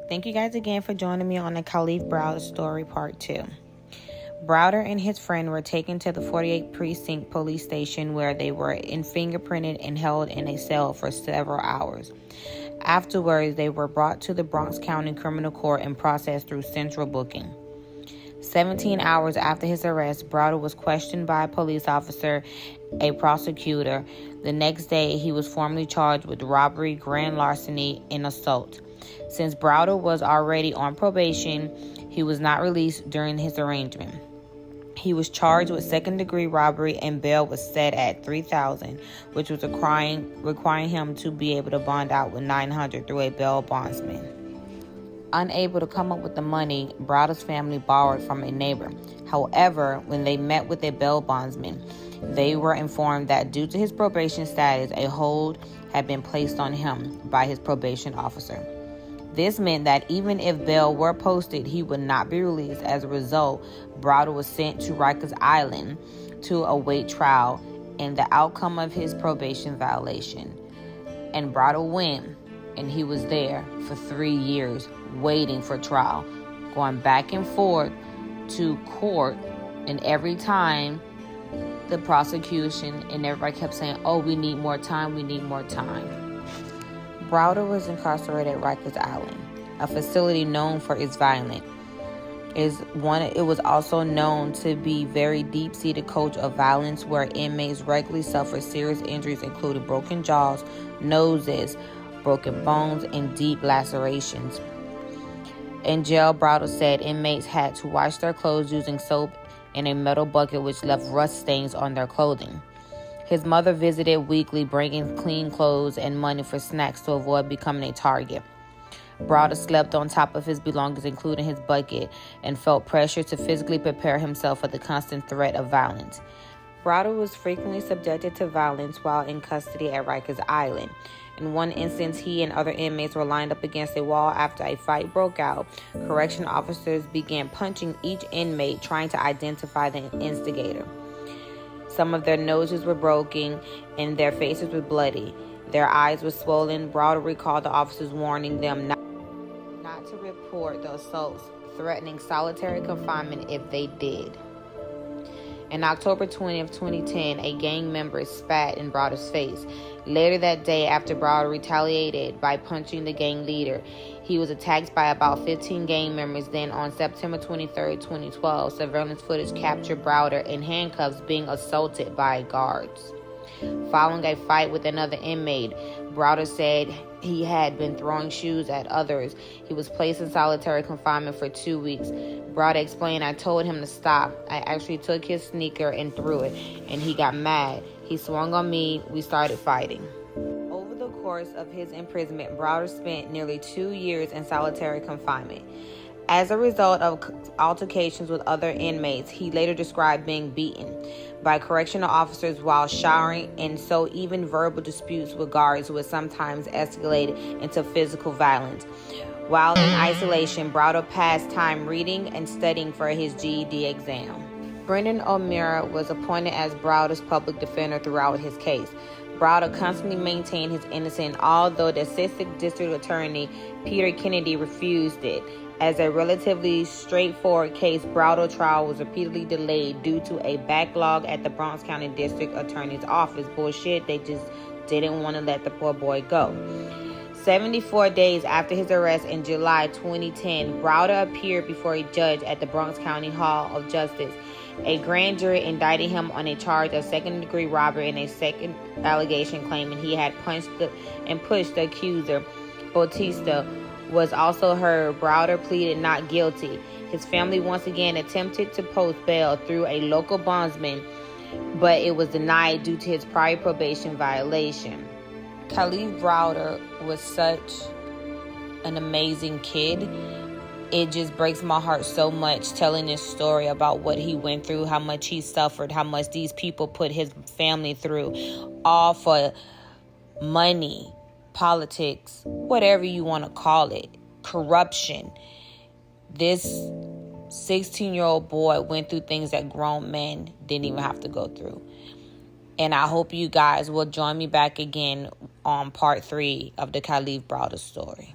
Thank you guys again for joining me on the Kalief Browder story part 2. Browder and his friend were taken to the 48th Precinct police station where they were fingerprinted and held in a cell for several hours. Afterwards, they were brought to the Bronx County Criminal Court and processed through central booking. 17 hours after his arrest, Browder was questioned by a police officer, a prosecutor. The next day, he was formally charged with robbery, grand larceny, and assault. Since Browder was already on probation, he was not released during his arraignment. He was charged with second-degree robbery, and bail was set at $3,000, which was requiring him to be able to bond out with $900 through a bail bondsman. Unable to come up with the money, Browder's family borrowed from a neighbor. However, when they met with a bail bondsman, they were informed that due to his probation status, a hold had been placed on him by his probation officer. This meant that even if bail were posted, he would not be released. As a result, Browder was sent to Rikers Island to await trial and the outcome of his probation violation. And Browder went, and he was there for 3 years waiting for trial, going back and forth to court, and every time the prosecution and everybody kept saying, "Oh, we need more time, we need more time." Browder was incarcerated at Rikers Island, a facility known for its violence. It was also known to be very deep-seated culture of violence where inmates regularly suffer serious injuries, including broken jaws, noses, broken bones, and deep lacerations. In jail, Browder said inmates had to wash their clothes using soap in a metal bucket, which left rust stains on their clothing. His mother visited weekly, bringing clean clothes and money for snacks to avoid becoming a target. Browder slept on top of his belongings, including his bucket, and felt pressure to physically prepare himself for the constant threat of violence. Browder was frequently subjected to violence while in custody at Rikers Island. In one instance, he and other inmates were lined up against a wall after a fight broke out. Correction officers began punching each inmate, trying to identify the instigator. Some of their noses were broken and their faces were bloody. Their eyes were swollen. Browder recalled the officers warning them not to report the assaults, threatening solitary confinement if they did. On October 20th, 2010, a gang member spat in Browder's face. Later that day, after Browder retaliated by punching the gang leader, he was attacked by about 15 gang members. Then on September 23rd, 2012, surveillance footage captured Browder in handcuffs being assaulted by guards. Following a fight with another inmate, Browder said he had been throwing shoes at others. He was placed in solitary confinement for 2 weeks. Browder explained, "I told him to stop. I actually took his sneaker and threw it, and he got mad. He swung on me. We started fighting." Over the course of his imprisonment, Browder spent nearly 2 years in solitary confinement. As a result of altercations with other inmates, he later described being beaten by correctional officers while showering, and so even verbal disputes with guards would sometimes escalate into physical violence. While in isolation, Browder passed time reading and studying for his GED exam. Brendan O'Meara was appointed as Browder's public defender throughout his case. Browder constantly maintained his innocence, although the Assistant District Attorney Peter Kennedy refused it. As a relatively straightforward case, Browder's trial was repeatedly delayed due to a backlog at the Bronx County District Attorney's Office. Bullshit, they just didn't want to let the poor boy go. 74 days after his arrest in July 2010, Browder appeared before a judge at the Bronx County Hall of Justice. A grand jury indicted him on a charge of second-degree robbery and a second allegation claiming he had punched and pushed the accuser. Bautista was also heard. Browder pleaded not guilty. His family once again attempted to post bail through a local bondsman, but it was denied due to his prior probation violation. Kalief Browder was such an amazing kid. It just breaks my heart so much telling this story about what he went through, how much he suffered, how much these people put his family through, all for money, politics, whatever you want to call it, corruption. This 16-year-old boy went through things that grown men didn't even have to go through. And I hope you guys will join me back again on part 3 of the Kalief Browder story.